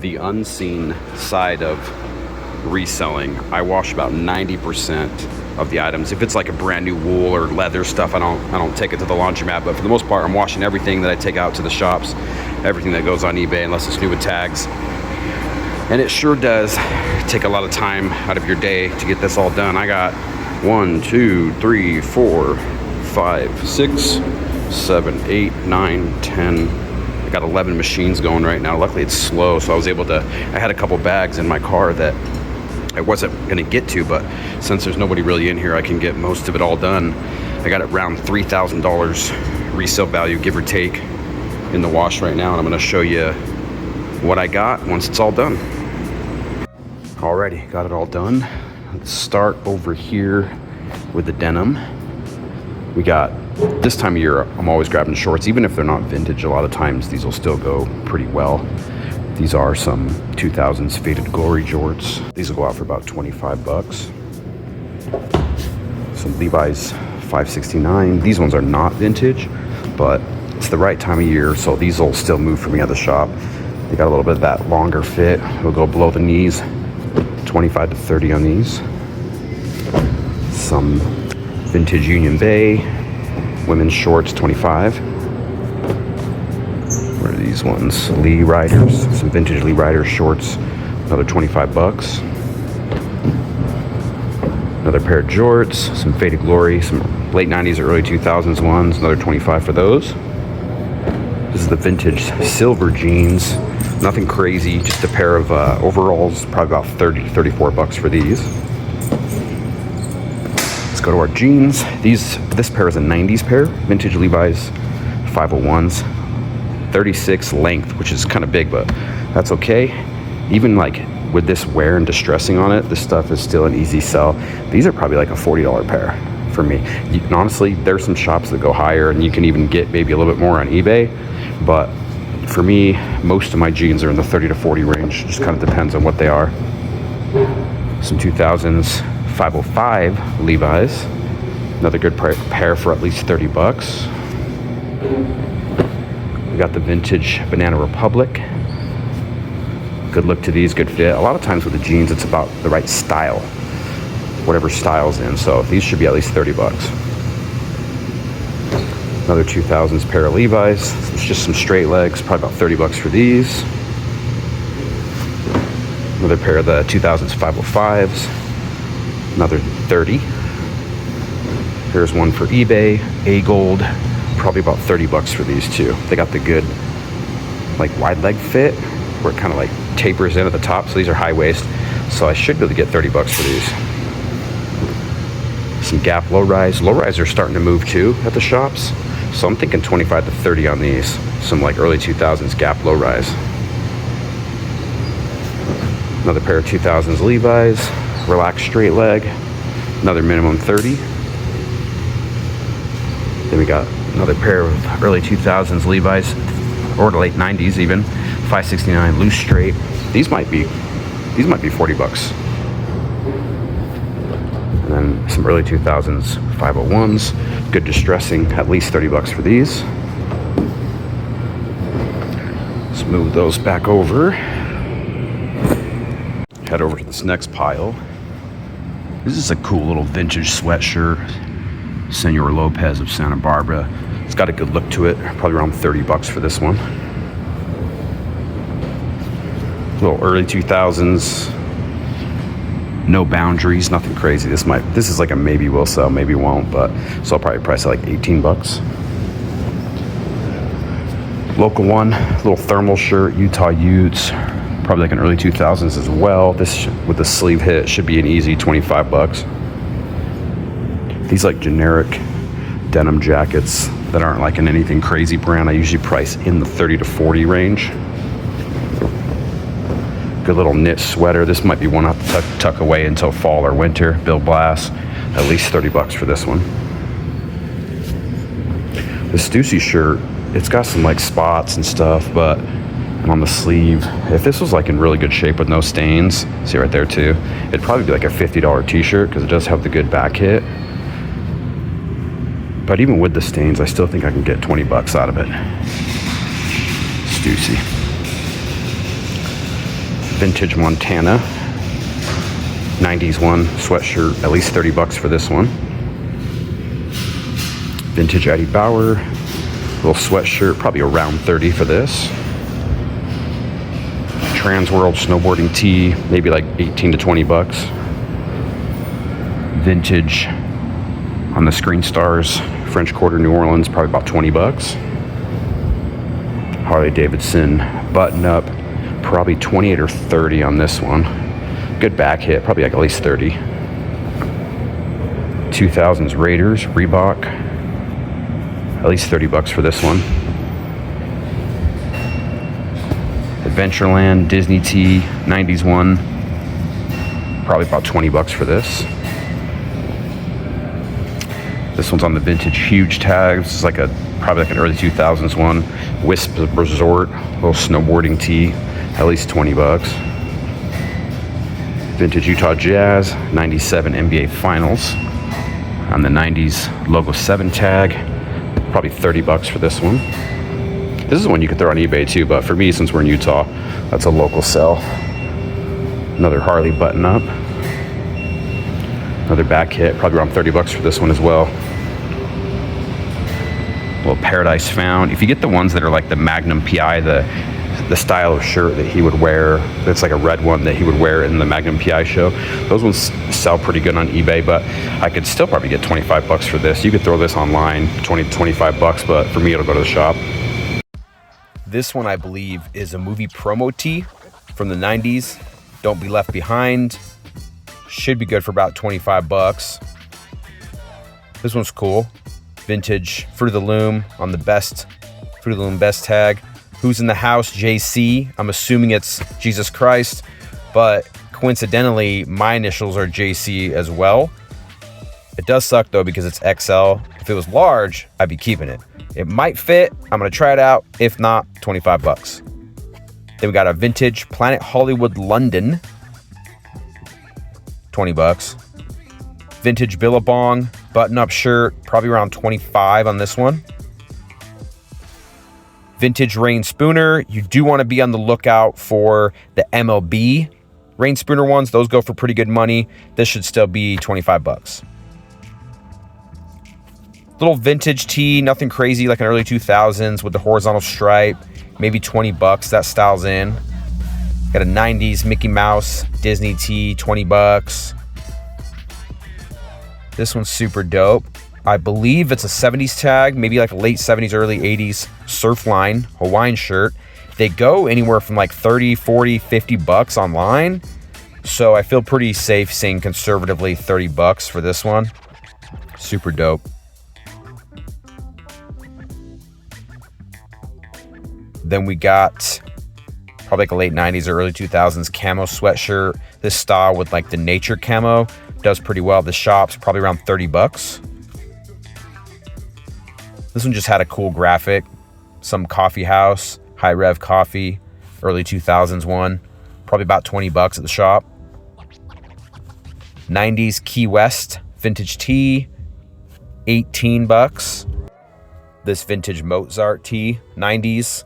the unseen side of reselling. I wash about 90% of the items. If it's like a brand new wool or leather stuff, I don't take it to the laundromat, but for the most part, I'm washing everything that I take out to the shops, everything that goes on eBay, unless it's new with tags. And it sure does take a lot of time out of your day to get this all done. I got 1, 2, 3, 4, 5, 6, 7, 8, 9, 10. I got 11 machines going right now. Luckily it's slow, so I was able to, I had a couple bags in my car that I wasn't gonna get to, but since there's nobody really in here, I can get most of it all done. I got it around $3,000 resale value, give or take, in the wash right now, and I'm gonna show you what I got once it's all done. Alrighty, got it all done. Let's start over here with the denim. We got, this time of year, I'm always grabbing shorts, even if they're not vintage. A lot of times these will still go pretty well. These are some 2000s Faded Glory jorts. These will go out for about 25 bucks. Some Levi's 569. These ones are not vintage, but it's the right time of year, so these will still move for me at the shop. They got a little bit of that longer fit. It'll go below the knees. 25 to 30 on these. Some vintage Union Bay women's shorts, 25. What are these ones? Lee Riders, some vintage Lee Riders shorts, another 25 bucks. Another pair of jorts, some Faded Glory, some late 90s or early 2000s ones, another 25 for those. This is the vintage silver jeans. Nothing crazy, just a pair of overalls, probably about 30, 34 bucks for these. Let's go to our jeans. This pair is a 90s pair, vintage Levi's 501s, 36 length, which is kind of big, but that's okay. Even like with this wear and distressing on it, this stuff is still an easy sell. These are probably like a $40 pair for me. And honestly, there's some shops that go higher, and you can even get maybe a little bit more on eBay, but for me, most of my jeans are in the 30 to 40 range. Just kind of depends on what they are. Some 2000s 505 Levi's. Another good pair for at least 30 bucks. We got the vintage Banana Republic. Good look to these, good fit. A lot of times with the jeans, it's about the right style, whatever style's in. So these should be at least 30 bucks. Another 2000s pair of Levi's. It's just some straight legs, probably about 30 bucks for these. Another pair of the 2000s 505s. Another 30. Here's one for eBay, A-Gold. Probably about 30 bucks for these too. They got the good, like, wide leg fit, where it kind of like tapers in at the top. So these are high waist. So I should be able to get 30 bucks for these. Some Gap low rise. Low rise are starting to move too at the shops. So I'm thinking 25 to 30 on these. Some like early 2000s Gap low rise. Another pair of 2000s Levi's, relaxed straight leg. Another minimum 30. Then we got another pair of early 2000s Levi's, or the late 90s even, 569 loose straight. These might be 40 bucks. And then some early 2000s 501s, good distressing, at least 30 bucks for these. Let's move those back over. Head over to this next pile. This is a cool little vintage sweatshirt. Senor Lopez of Santa Barbara. It's got a good look to it. Probably around 30 bucks for this one. Little early 2000s. No boundaries, nothing crazy. This is like a maybe will sell, maybe won't, but so I'll probably price it like 18 bucks. Local one, little thermal shirt, Utah Utes. Probably like an early 2000s as well. This with the sleeve hit should be an easy 25 bucks. These like generic denim jackets that aren't like in anything crazy brand, I usually price in the 30 to 40 range. Good little knit sweater. This might be one I'll have to tuck away until fall or winter. Bill Blass, at least 30 bucks for this one. The Stussy shirt, it's got some like spots and stuff, but on the sleeve, if this was like in really good shape with no stains, see right there too, it'd probably be like a $50 t-shirt because it does have the good back hit. But even with the stains, I still think I can get 20 bucks out of it. Stussy. vintage Montana 90s one sweatshirt, at least 30 bucks for this one. Vintage Eddie Bauer little sweatshirt, probably around 30 for this. Transworld snowboarding tee, maybe like 18 to 20 bucks. Vintage on the Screen Stars French Quarter New Orleans, probably about 20 bucks. Harley Davidson button up, probably 28 or 30 on this one. Good back hit, probably like at least 30. 2000s Raiders Reebok, at least 30 bucks for this one. Adventureland Disney tee, 90s one, probably about 20 bucks for this. This one's on the vintage huge tags. This is like probably like an early 2000s one. Wisp Resort, little snowboarding tee, at least 20 bucks. Vintage Utah Jazz, 97 NBA Finals. On the 90s Logo 7 tag, probably 30 bucks for this one. This is one you could throw on eBay too, but for me, since we're in Utah, that's a local sell. Another Harley button up. Another back hit, probably around 30 bucks for this one as well. A little Paradise Found. If you get the ones that are like the Magnum PI, the style of shirt that he would wear, that's like a red one that he would wear in the Magnum PI show, those ones sell pretty good on eBay, but I could still probably get 25 bucks for this. You could throw this online, 20 to 25 bucks, but for me, it'll go to the shop. This one, I believe, is a movie promo tee from the 90s. Don't Be Left Behind. Should be good for about 25 bucks. This one's cool. Vintage Fruit of the Loom on the best Fruit of the Loom best tag. Who's in the House? JC. I'm assuming it's Jesus Christ, but coincidentally, my initials are JC as well. It does suck though because it's XL. If it was large, I'd be keeping it. It might fit. I'm gonna try it out. If not, 25 bucks. Then we got a vintage Planet Hollywood London, 20 bucks. Vintage Billabong button-up shirt, probably around 25 on this one. Vintage Rain Spooner. You do want to be on the lookout for the MLB Rain Spooner ones. Those go for pretty good money. This should still be 25 bucks. Little vintage tee, nothing crazy, like an early 2000s with the horizontal stripe, maybe 20 bucks. That style's in. Got a 90s Mickey Mouse Disney tee, 20 bucks. This one's super dope. I believe it's a 70s tag, maybe like a late 70s, early 80s Surfline Hawaiian shirt. They go anywhere from like 30, 40, 50 bucks online. So I feel pretty safe saying conservatively 30 bucks for this one. Super dope. Then we got probably like a late 90s or early 2000s camo sweatshirt. This style with like the nature camo does pretty well at the shops, probably around 30 bucks. This one just had a cool graphic. Some coffee house, High Rev Coffee, early 2000s one, probably about 20 bucks at the shop. 90s Key West vintage tee, 18 bucks. This vintage Mozart tee, 90s.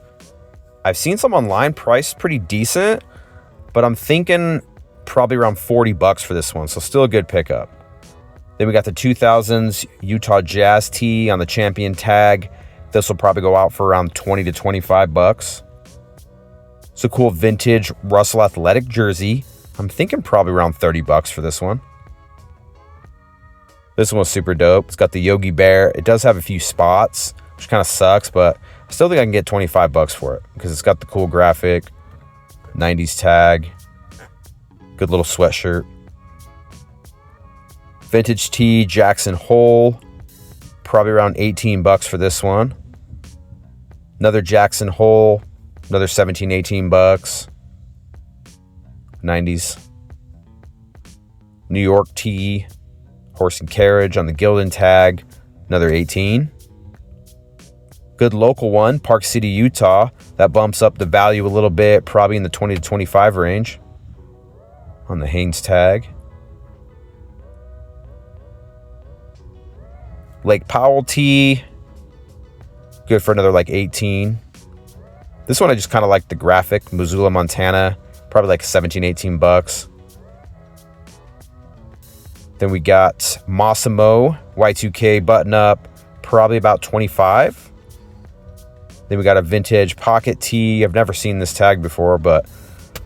I've seen some online priced pretty decent, but I'm thinking probably around 40 bucks for this one, so still a good pickup. Then we got the 2000s Utah Jazz tee on the Champion tag. This will probably go out for around 20 to 25 bucks. It's a cool vintage Russell Athletic jersey. I'm thinking probably around 30 bucks for this one. This one was super dope. It's got the Yogi Bear. It does have a few spots, which kind of sucks, but I still think I can get 25 bucks for it because it's got the cool graphic, 90s tag, good little sweatshirt. Vintage tee, Jackson Hole, probably around 18 bucks for this one. Another Jackson Hole, another 17, 18 bucks. 90s. New York tee, Horse and Carriage on the Gildan tag, another 18. Good local one, Park City, Utah. That bumps up the value a little bit, probably in the 20 to 25 range on the Hanes tag. Lake Powell tee, good for another like 18. This one I just kind of like the graphic, Missoula, Montana, probably like 17, 18 bucks. Then we got Massimo Y2K button up, probably about 25. Then we got a vintage pocket tee. I've never seen this tag before, but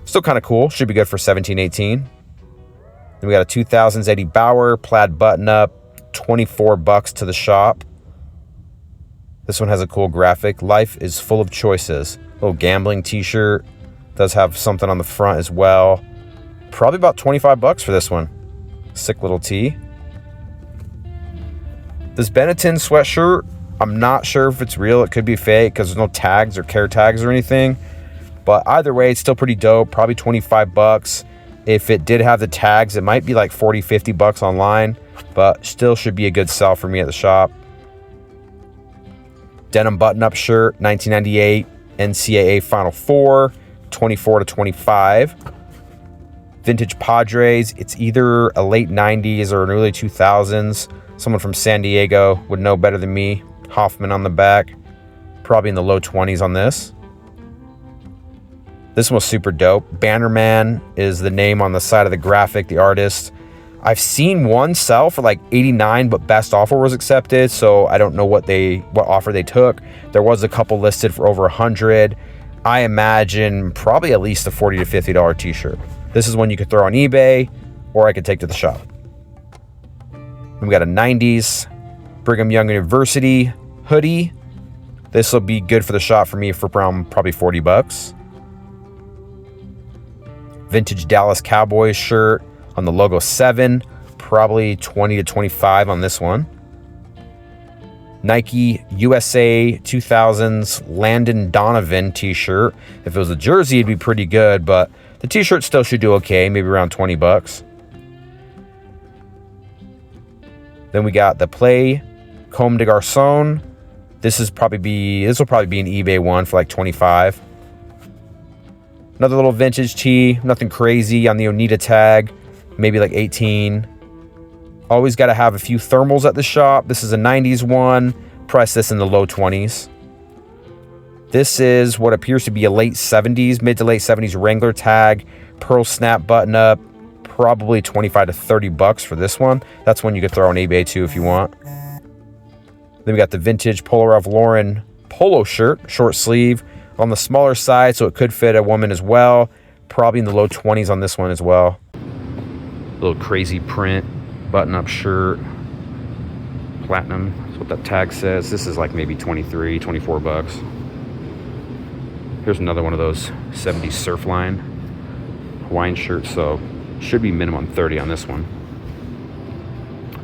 still kind of cool. Should be good for 17, 18. Then we got a 2000s Eddie Bauer plaid button up, 24 bucks to the shop. This one has a cool graphic. Life is full of choices. Little gambling t-shirt. Does have something on the front as well. Probably about 25 bucks for this one. Sick little tee. This Benetton sweatshirt, I'm not sure if it's real. It could be fake because there's no tags or care tags or anything. But either way, it's still pretty dope. Probably 25 bucks. If it did have the tags, it might be like 40, 50 bucks online. But still should be a good sell for me at the shop. Denim button-up shirt, 1998, NCAA Final Four, 24 to 25. Vintage Padres, it's either a late 90s or an early 2000s. Someone from San Diego would know better than me. Hoffman on the back, probably in the low 20s on this. This one was super dope. Bannerman is the name on the side of the graphic, the artist. I've seen one sell for like 89, but best offer was accepted, so I don't know what offer they took. There was a couple listed for over 100. I imagine probably at least a $40 to $50 t-shirt. This is one you could throw on eBay, or I could take to the shop. Then we got a 90s Brigham Young University hoodie. This will be good for the shop for me for around probably 40 bucks. Vintage Dallas Cowboys shirt on the logo 7, probably 20 to 25 on this one. Nike USA 2000s Landon Donovan t-shirt. If it was a jersey, it'd be pretty good, but the t-shirt still should do okay, maybe around 20 bucks. Then we got the Play Comme des Garçons. This will probably be an eBay one for like 25. Another little vintage tee, nothing crazy on the Onita tag, maybe like 18. Always got to have a few thermals at the shop. This is a 90s one. Price this in the low 20s. This is what appears to be a late 70s, mid to late 70s Wrangler tag, pearl snap button up, probably 25 to 30 bucks for this one. That's one you could throw on eBay too if you want. Then we got the vintage Polo Ralph Lauren polo shirt, short sleeve, on the smaller side, so it could fit a woman as well. Probably in the low 20s on this one as well. Little crazy print, button-up shirt, platinum. That's what that tag says. This is like maybe 23, 24 bucks. Here's another one of those 70s Surfline Hawaiian shirts, so should be minimum 30 on this one.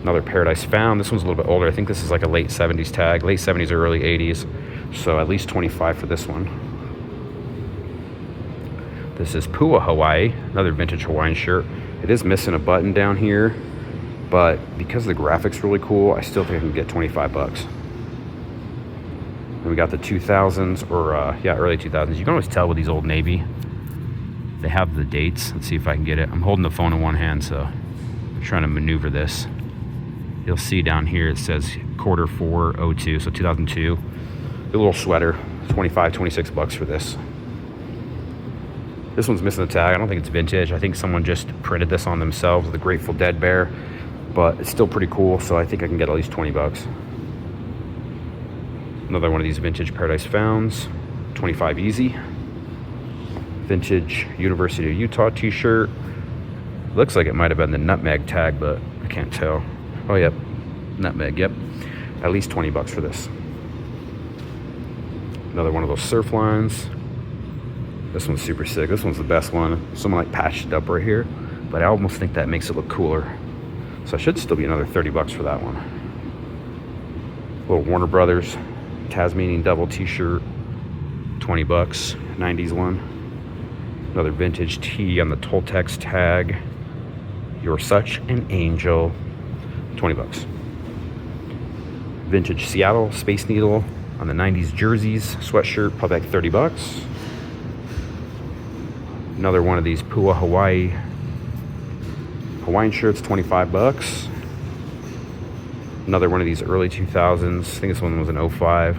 Another Paradise Found. This one's a little bit older. I think this is like a late 70s tag, late 70s or early 80s. So at least 25 for this one. This is Pua Hawaii, another vintage Hawaiian shirt. It is missing a button down here, but because the graphic's really cool, I still think I can get 25 bucks. And we got the 2000s, or early 2000s. You can always tell with these Old Navy. They have the dates. Let's see if I can get it. I'm holding the phone in one hand, so I'm trying to maneuver this. You'll see down here it says Q4 02, so 2002. A little sweater, 25, 26 bucks for this. This one's missing the tag. I don't think it's vintage. I think someone just printed this on themselves with a Grateful Dead bear, but it's still pretty cool, so I think I can get at least 20 bucks. Another one of these vintage Paradise Founds, 25 easy. Vintage University of Utah t-shirt. Looks like it might have been the nutmeg tag, but I can't tell. Oh, yep, nutmeg, yep. At least 20 bucks for this. Another one of those surf lines. This one's super sick. This one's the best one. Someone like patched it up right here, but I almost think that makes it look cooler. So I should still be another 30 bucks for that one. Little Warner Brothers Tasmanian Devil t-shirt, 20 bucks, 90s one. Another vintage tee on the Toltecs tag. You're such an angel, 20 bucks. Vintage Seattle Space Needle on the 90s jerseys, sweatshirt, probably like 30 bucks. Another one of these Pua Hawaii Hawaiian shirts, 25 bucks. Another one of these early 2000s. I think this one was an 05.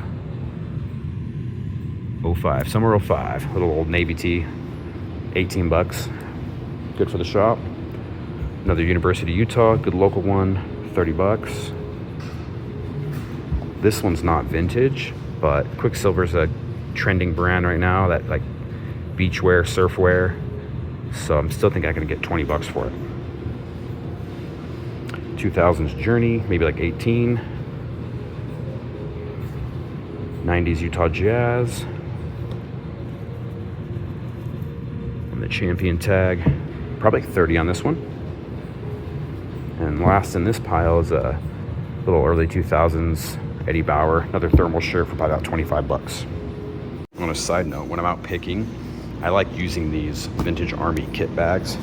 Summer 05. Little Old Navy tee. 18 bucks. Good for the shop. Another University of Utah, good local one, 30 bucks. This one's not vintage, but Quicksilver's a trending brand right now, that like beachwear, surfwear. So I'm still thinking I can get 20 bucks for it. 2000s Journey, maybe like 18. 90s Utah Jazz. And the Champion tag, probably like 30 on this one. And last in this pile is a little early 2000s Eddie Bauer, another thermal shirt for probably about 25 bucks. On a side note, when I'm out picking, I like using these vintage Army kit bags.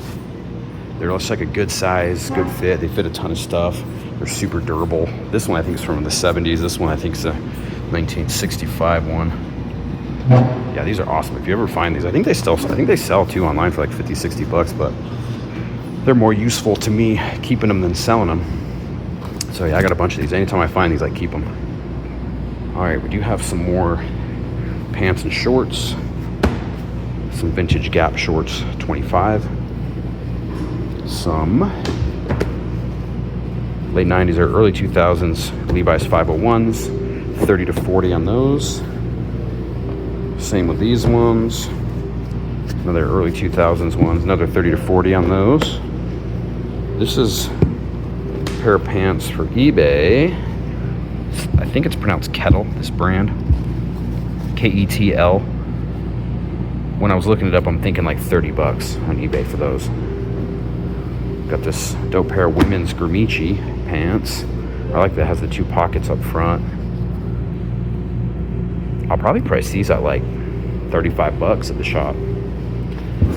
They're just like a good size, good fit. They fit a ton of stuff. They're super durable. This one I think is from the 70s. This one I think is a 1965 one. Yeah, these are awesome. If you ever find these, I think they sell too online for like 50, 60 bucks, but they're more useful to me keeping them than selling them. So yeah, I got a bunch of these. Anytime I find these, I keep them. All right, we do have some more pants and shorts. Some vintage Gap shorts, 25. Some late 90s or early 2000s Levi's 501s, 30 to 40 on those. Same with these ones. Another early 2000s ones, another 30 to 40 on those. This is a pair of pants for eBay. I think it's pronounced Kettle, this brand. Ketl. When I was looking it up, I'm thinking like 30 bucks on eBay for those. Got this dope pair of women's Gramici pants. I like that it has the two pockets up front. I'll probably price these at like 35 bucks at the shop.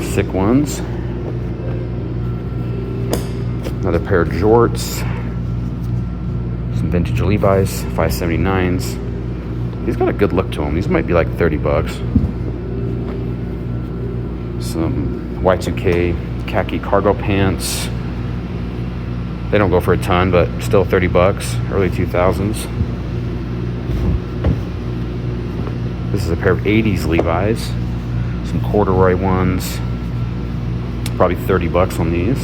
Sick ones. Another pair of jorts. Some vintage Levi's 579s. These got a good look to them. These might be like 30 bucks. Some Y2K khaki cargo pants. They don't go for a ton, but still 30 bucks. Early 2000s. This is a pair of 80s Levi's. Some corduroy ones. Probably 30 bucks on these.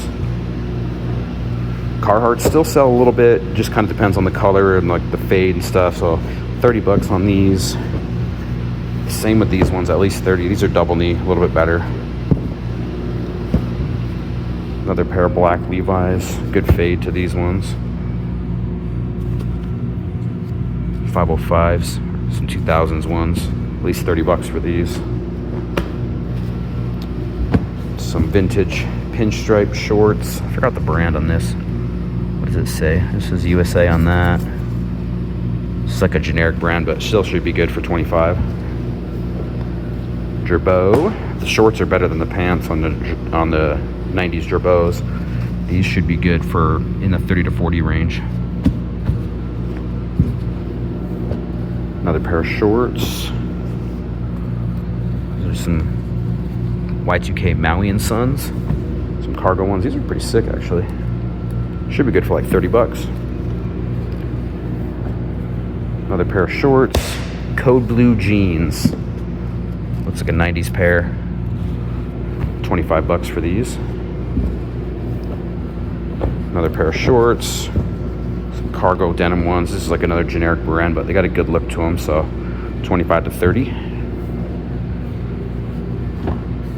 Carhartt still sell a little bit. Just kind of depends on the color and like the fade and stuff. So 30 bucks on these. Same with these ones, at least 30. These are double knee, a little bit better. Another pair of black Levi's. Good fade to these ones. 505s. Some 2000s ones. At least 30 bucks for these. Some vintage pinstripe shorts. I forgot the brand on this. What does it say? This is USA on that. It's like a generic brand, but still should be good for 25. Gerbeau. The shorts are better than the pants on the 90s Gerbeaus. These should be good for in the 30 to 40 range. Another pair of shorts. There's some Y2K Maui and Sons. Some cargo ones. These are pretty sick, actually. Should be good for like 30 bucks. Another pair of shorts. Code Blue jeans. Looks like a 90s pair. 25 bucks for these. Another pair of shorts. Some cargo denim ones. This is like another generic brand, but they got a good look to them, so 25 to 30.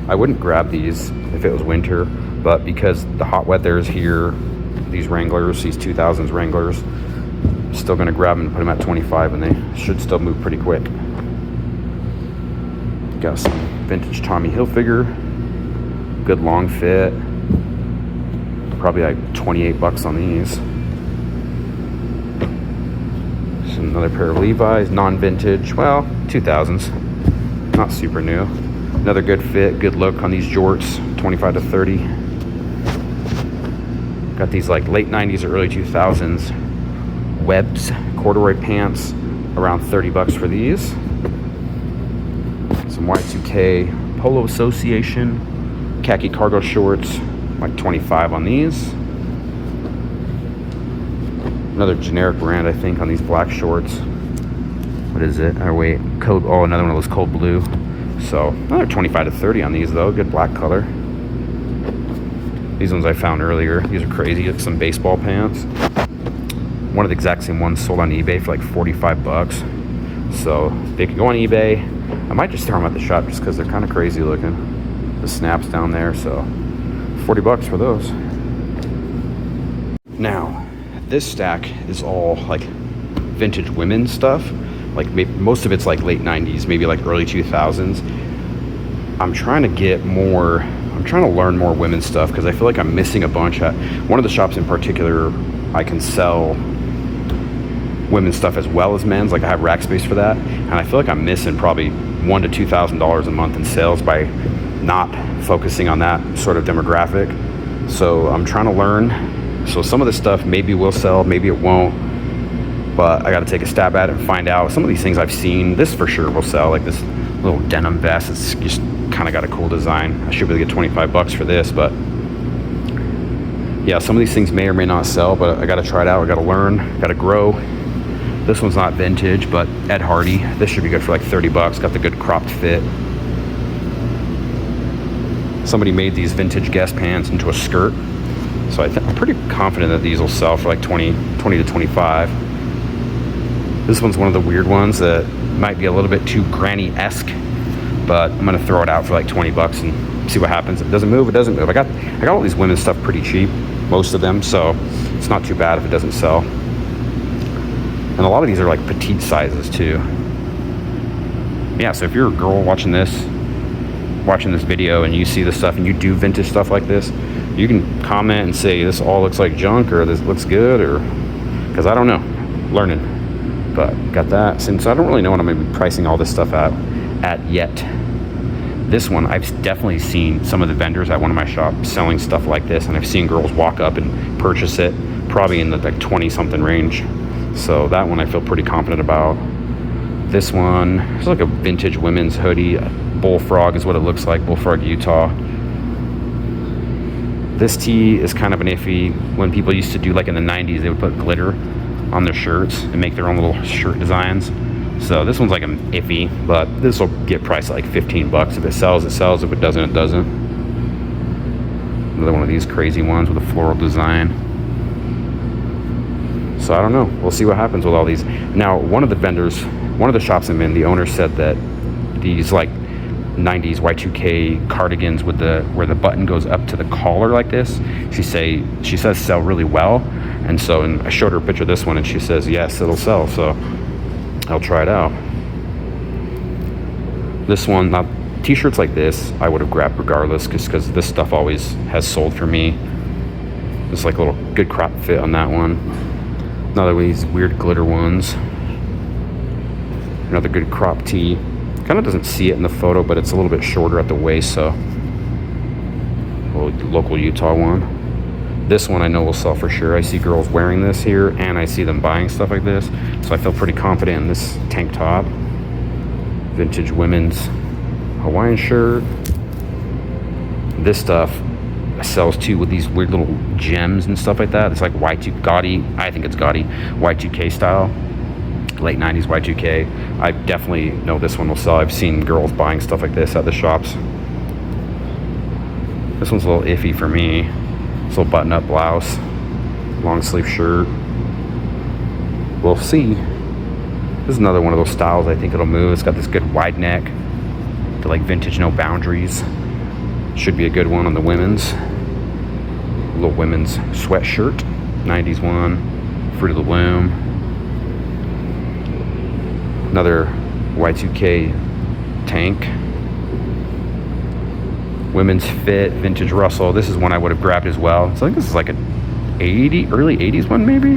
I wouldn't grab these if it was winter, but because the hot weather is here, these Wranglers, these 2000s Wranglers, I'm still going to grab them and put them at 25, and they should still move pretty quick. Got some vintage Tommy Hilfiger. Good long fit. Probably like 28 bucks on these. Another pair of Levi's, non-vintage, well, 2000s, not super new. Another good fit, good look on these jorts, 25 to 30. Got these like late 90s or early 2000s Webb's corduroy pants, around 30 bucks for these. Some Y2K Polo Association khaki cargo shorts, like 25 on these. Another generic brand, I think, on these black shorts. What is it? Oh, wait. Another one of those Cold Blue. So another 25 to 30 on these though. Good black color. These ones I found earlier. These are crazy. It's some baseball pants. One of the exact same ones sold on eBay for like 45 bucks. So they could go on eBay. I might just throw them at the shop just because they're kind of crazy looking. The snaps down there, so 40 bucks for those. Now, this stack is all like vintage women's stuff. Like most of it's like late 90s, maybe like early 2000s. I'm trying to get more, I'm trying to learn more women's stuff because I feel like I'm missing a bunch. One of the shops in particular, I can sell women's stuff as well as men's. Like I have rack space for that, and I feel like I'm missing probably $1,000 to $2,000 a month in sales by not focusing on that sort of demographic. So I'm trying to learn. So some of this stuff maybe will sell, maybe it won't, but I got to take a stab at it and find out. Some of these things I've seen, this for sure will sell. Like this little denim vest, it's just kind of got a cool design. I should be able to get 25 bucks for this, but yeah, some of these things may or may not sell, but I got to try it out. I got to learn, got to grow. This one's not vintage, but Ed Hardy. This should be good for like 30 bucks. Got the good cropped fit. Somebody made these vintage Guess pants into a skirt. So I'm pretty confident that these will sell for like 20 to 25. This one's one of the weird ones that might be a little bit too granny-esque, but I'm gonna throw it out for like 20 bucks and see what happens. If it doesn't move, it doesn't move. I got all these women's stuff pretty cheap, most of them, so it's not too bad if it doesn't sell. And a lot of these are like petite sizes too. Yeah, so if you're a girl watching this video and you see this stuff and you do vintage stuff like this, you can comment and say this all looks like junk or this looks good, or because I don't know, learning. But got that. Since I don't really know what I'm gonna be pricing all this stuff at yet. This one, I've definitely seen some of the vendors at one of my shops selling stuff like this, and I've seen girls walk up and purchase it, probably in the like 20 something range. So that one I feel pretty confident about. This one, it's like a vintage women's hoodie. Bullfrog is what it looks like, Bullfrog, Utah. This tee is kind of an iffy. When people used to do, like in the 90s, they would put glitter on their shirts and make their own little shirt designs. So this one's like an iffy, but this will get priced like 15 bucks. If it sells, it sells. If it doesn't, it doesn't. Another one of these crazy ones with a floral design. So I don't know. We'll see what happens with all these. Now, one of the shops I'm in, the owner said that these like 90s Y2K cardigans with where the button goes up to the collar like this, she says sell really well. And so, and I showed her a picture of this one, and she says yes, it'll sell. So I'll try it out. This one, now t-shirts like this I would have grabbed regardless, because this stuff always has sold for me. Just like a little good crop fit on that one. Another one of these weird glitter ones. Another good crop tee. Kind of doesn't see it in the photo, but it's a little bit shorter at the waist, so local Utah one. This one I know will sell for sure. I see girls wearing this here, and I see them buying stuff like this, so I feel pretty confident in this tank top. Vintage women's Hawaiian shirt. This stuff sells too with these weird little gems and stuff like that. It's like gaudy, I think it's gaudy, Y2K style. Late 90s Y2K. I definitely know this one will sell. I've seen girls buying stuff like this at the shops. This one's a little iffy for me. This little button-up blouse, long sleeve shirt. We'll see. This is another one of those styles I think it'll move. It's got this good wide neck, the like vintage no boundaries. Should be a good one on the women's. A little women's sweatshirt, 90s one, Fruit of the Loom. Another Y2K tank. Women's fit, vintage Russell. This is one I would have grabbed as well. So I think this is like an early 80s one maybe?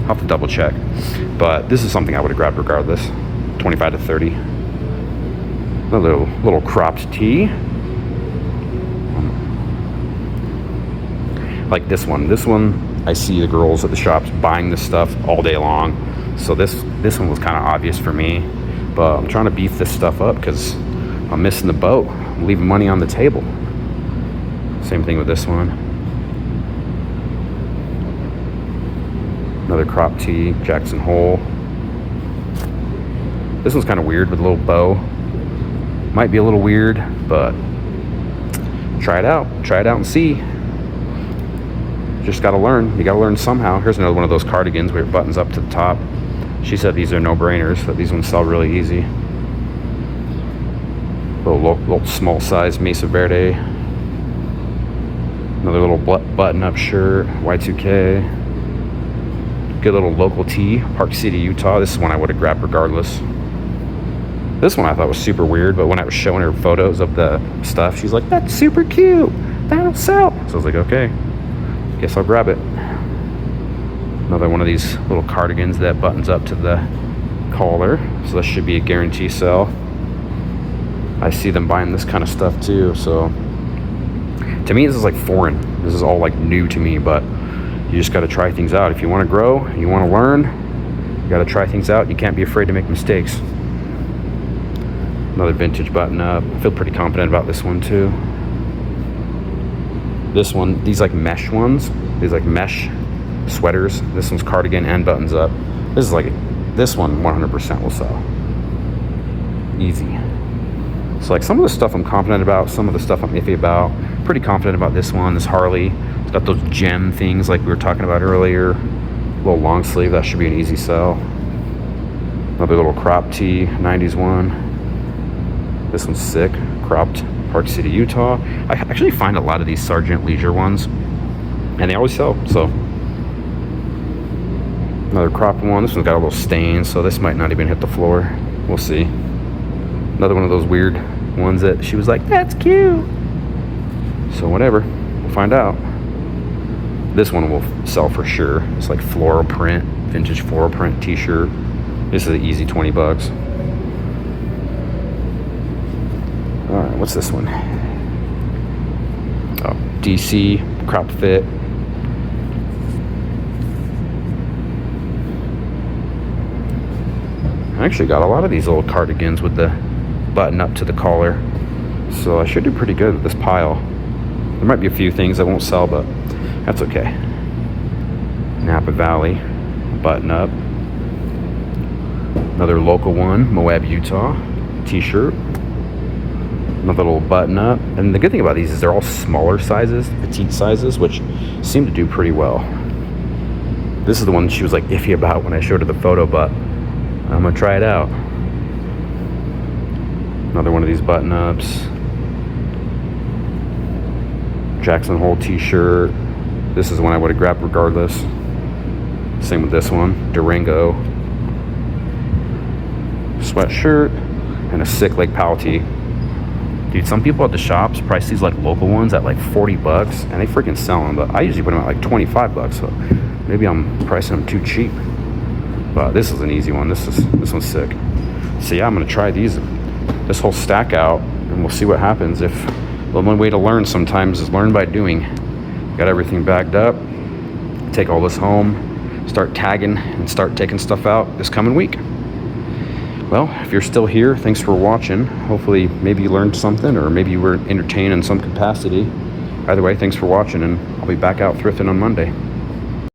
I'll have to double check. But this is something I would have grabbed regardless. 25 to 30. Another little cropped tee. Like this one. This one, I see the girls at the shops buying this stuff all day long. So this one was kind of obvious for me. But I'm trying to beef this stuff up because I'm missing the boat. I'm leaving money on the table. Same thing with this one. Another crop tee, Jackson Hole. This one's kind of weird with a little bow. Might be a little weird, but try it out and see. Just gotta learn. You gotta learn somehow. Here's another one of those cardigans where it buttons up to the top. She said these are no-brainers, that these ones sell really easy. Little small size Mesa Verde. Another little button-up shirt, Y2K. Good little local tee, Park City, Utah. This is one I would have grabbed regardless. This one I thought was super weird, but when I was showing her photos of the stuff, she's like, "That's super cute. That'll sell." So I was like, okay, guess I'll grab it. Another one of these little cardigans that buttons up to the collar. So this should be a guarantee sell. I see them buying this kind of stuff too. So to me, this is like foreign. This is all like new to me, but you just got to try things out. If you want to grow, you want to learn, you got to try things out. You can't be afraid to make mistakes. Another vintage button up. I feel pretty confident about this one too. This one, these like mesh ones, these like mesh sweaters. This one's cardigan and buttons up. This one 100% will sell. Easy. So like some of the stuff I'm confident about, some of the stuff I'm iffy about. Pretty confident about this one, this Harley. It's got those gem things like we were talking about earlier. A little long sleeve, that should be an easy sell. Another little crop tee, 90s one. This one's sick, cropped, Park City, Utah. I actually find a lot of these Sergeant Leisure ones, and they always sell, so. Another cropped one. This one's got a little stain, so this might not even hit the floor. We'll see. Another one of those weird ones that she was like, "That's cute." So whatever, we'll find out. This one will sell for sure. It's like floral print, vintage floral print t-shirt. This is an easy 20 bucks. All right, what's this one? Oh, DC crop fit. I actually got a lot of these little cardigans with the button up to the collar, so I should do pretty good with this pile. There might be a few things that won't sell, but that's okay. Napa Valley button up. Another local one, Moab, Utah t-shirt. Another little button up. And the good thing about these is they're all smaller sizes, petite sizes, which seem to do pretty well. This is the one she was like iffy about when I showed her the photo, but I'm gonna try it out. Another one of these button ups. Jackson Hole t-shirt. This is one I would have grabbed regardless. Same with this one, Durango sweatshirt, and a sick Lake Powell tee. Dude, some people at the shops price these like local ones at like 40 bucks, and they freaking sell them, but I usually put them at like 25 bucks, so maybe I'm pricing them too cheap. But this is an easy one. This one's sick. So yeah, I'm gonna try this whole stack out, and we'll see what happens. If the one way to learn sometimes is learn by doing. Got everything bagged up. Take all this home, start tagging, and start taking stuff out this coming week. Well, if you're still here, thanks for watching. Hopefully, maybe you learned something, or maybe you were entertained in some capacity. Either way, thanks for watching, and I'll be back out thrifting on Monday.